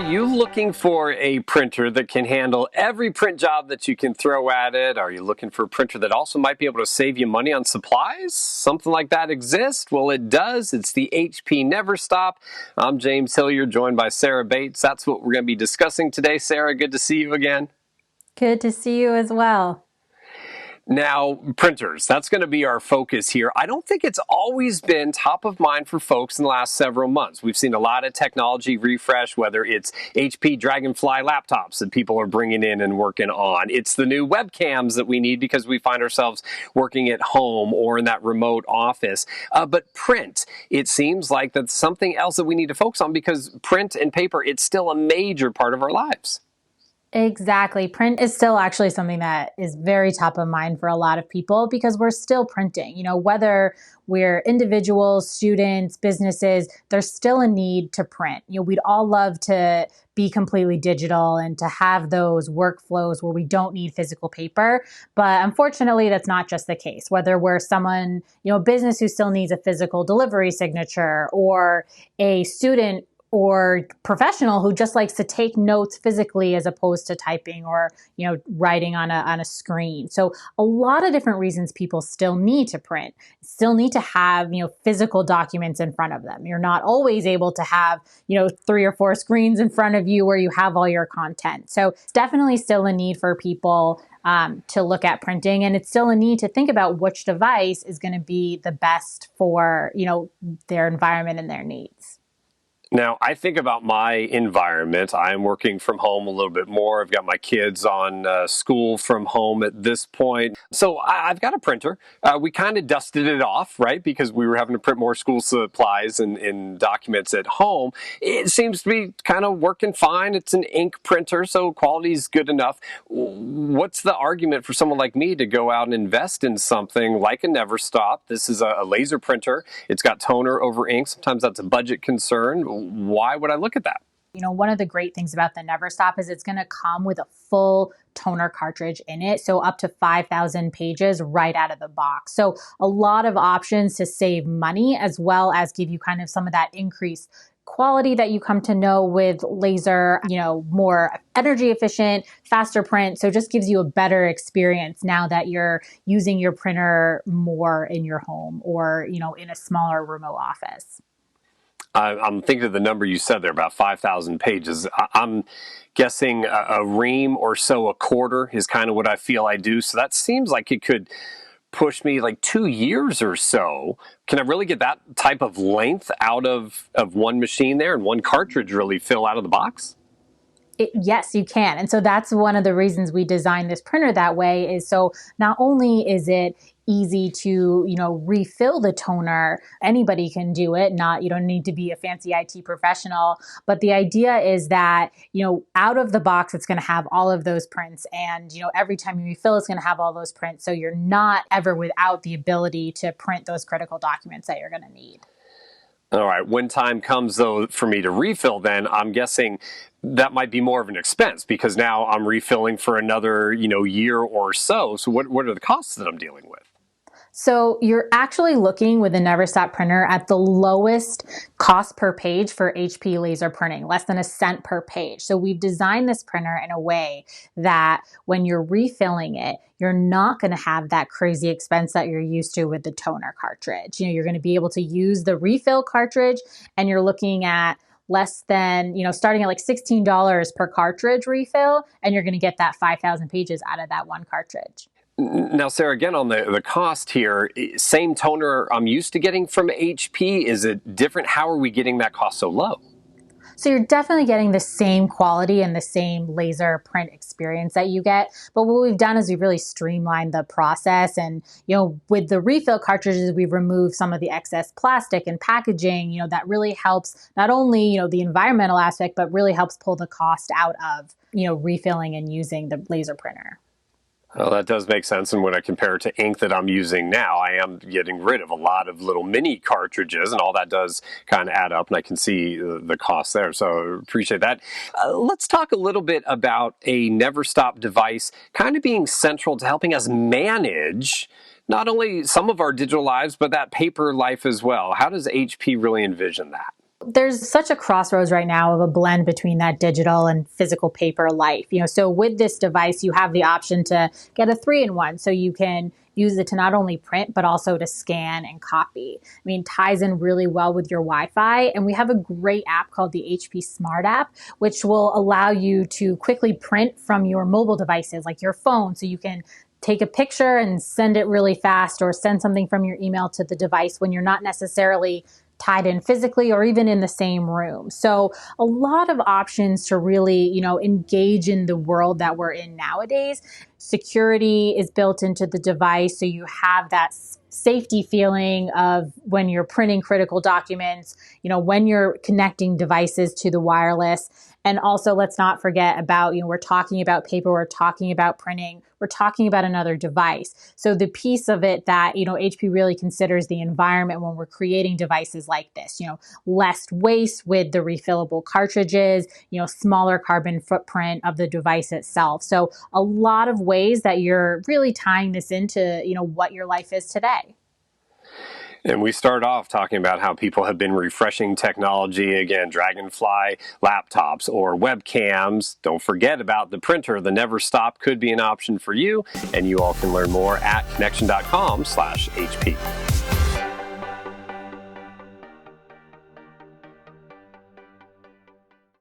you looking for a printer that can handle every print job that you can throw at it? Are you looking for a printer that also might be able to save you money on supplies? Something like that exists? Well, it does. It's the HP Neverstop. I'm James Hilliard, joined by Sarah Bates. That's what we're going to be discussing today. Sarah, good to see you again. Good to see you as well. Now, printers, that's going to be our focus here. I don't think it's always been top of mind for folks in the last several months. We've seen a lot of technology refresh, whether it's HP Dragonfly laptops that people are bringing in and working on. It's the new webcams that we need because we find ourselves working at home or in that remote office. But print, it seems like that's something else that we need to focus on because print and paper, it's still a major part of our lives. Exactly. Print is still actually something that is very top of mind for a lot of people because we're still printing. Whether we're individuals, students, businesses, there's still a need to print. We'd all love to be completely digital and to have those workflows where we don't need physical paper. But unfortunately, that's not just the case. Whether we're someone, a business who still needs a physical delivery signature or a student or professional who just likes to take notes physically as opposed to typing or, writing on a screen. So a lot of different reasons people still need to print, still need to have, physical documents in front of them. You're not always able to have, 3 or 4 screens in front of you where you have all your content. So definitely still a need for people to look at printing, and it's still a need to think about which device is going to be the best for, their environment and their needs. Now, I think about my environment. I'm working from home a little bit more. I've got my kids on school from home at this point. So I've got a printer. We kind of dusted it off, right? Because we were having to print more school supplies and documents at home. It seems to be kind of working fine. It's an ink printer, so quality's good enough. What's the argument for someone like me to go out and invest in something like a Neverstop? This is a laser printer. It's got toner over ink. Sometimes that's a budget concern. Why would I look at that? One of the great things about the Neverstop is it's going to come with a full toner cartridge in it. So up to 5,000 pages right out of the box. So a lot of options to save money as well as give you kind of some of that increased quality that you come to know with laser, more energy efficient, faster print. So just gives you a better experience now that you're using your printer more in your home or, in a smaller remote office. I'm thinking of the number you said there, about 5,000 pages. I'm guessing a ream or so a quarter is kind of what I feel I do. So that seems like it could push me like 2 years or so. Can I really get that type of length out of one machine there and one cartridge really fill out of the box? Yes, you can. And so that's one of the reasons we designed this printer that way is so not only is it easy to, refill the toner, anybody can do it. You don't need to be a fancy IT professional, but the idea is that, out of the box, it's going to have all of those prints. And, every time you refill, it's going to have all those prints. So you're not ever without the ability to print those critical documents that you're going to need. All right. When time comes, though, for me to refill, then I'm guessing that might be more of an expense because now I'm refilling for another, year or so. So what are the costs that I'm dealing with? So you're actually looking with the Neverstop printer at the lowest cost per page for HP laser printing, less than a cent per page. So we've designed this printer in a way that when you're refilling it, you're not going to have that crazy expense that you're used to with the toner cartridge. You're going to be able to use the refill cartridge and you're looking at less than, starting at like $16 per cartridge refill, and you're going to get that 5,000 pages out of that one cartridge. Now, Sarah, again, on the cost here, same toner I'm used to getting from HP. Is it different? How are we getting that cost so low? So you're definitely getting the same quality and the same laser print experience that you get. But what we've done is we've really streamlined the process. And, with the refill cartridges, we've removed some of the excess plastic and packaging, that really helps not only, the environmental aspect, but really helps pull the cost out of, refilling and using the laser printer. Well, that does make sense. And when I compare it to ink that I'm using now, I am getting rid of a lot of little mini cartridges, and all that does kind of add up, and I can see the cost there. So appreciate that. Let's talk a little bit about a Neverstop device kind of being central to helping us manage not only some of our digital lives, but that paper life as well. How does HP really envision that? there's such a crossroads right now of a blend between that digital and physical paper life. So with this device, you have the option to get a 3-in-1. So you can use it to not only print, but also to scan and copy. I mean, ties in really well with your Wi-Fi. And we have a great app called the HP Smart app, which will allow you to quickly print from your mobile devices, like your phone. So you can take a picture and send it really fast, or send something from your email to the device when you're not necessarily tied in physically or even in the same room. So a lot of options to really, engage in the world that we're in nowadays. Security is built into the device, so you have that safety feeling of when you're printing critical documents, when you're connecting devices to the wireless. And also, let's not forget about, we're talking about paper, we're talking about printing, we're talking about another device. So the piece of it that, HP really considers the environment when we're creating devices like this, less waste with the refillable cartridges, smaller carbon footprint of the device itself. So a lot of ways that you're really tying this into, what your life is today. And we start off talking about how people have been refreshing technology, again, Dragonfly laptops or webcams. Don't forget about the printer. The Neverstop could be an option for you, and you all can learn more at connection.com/HP.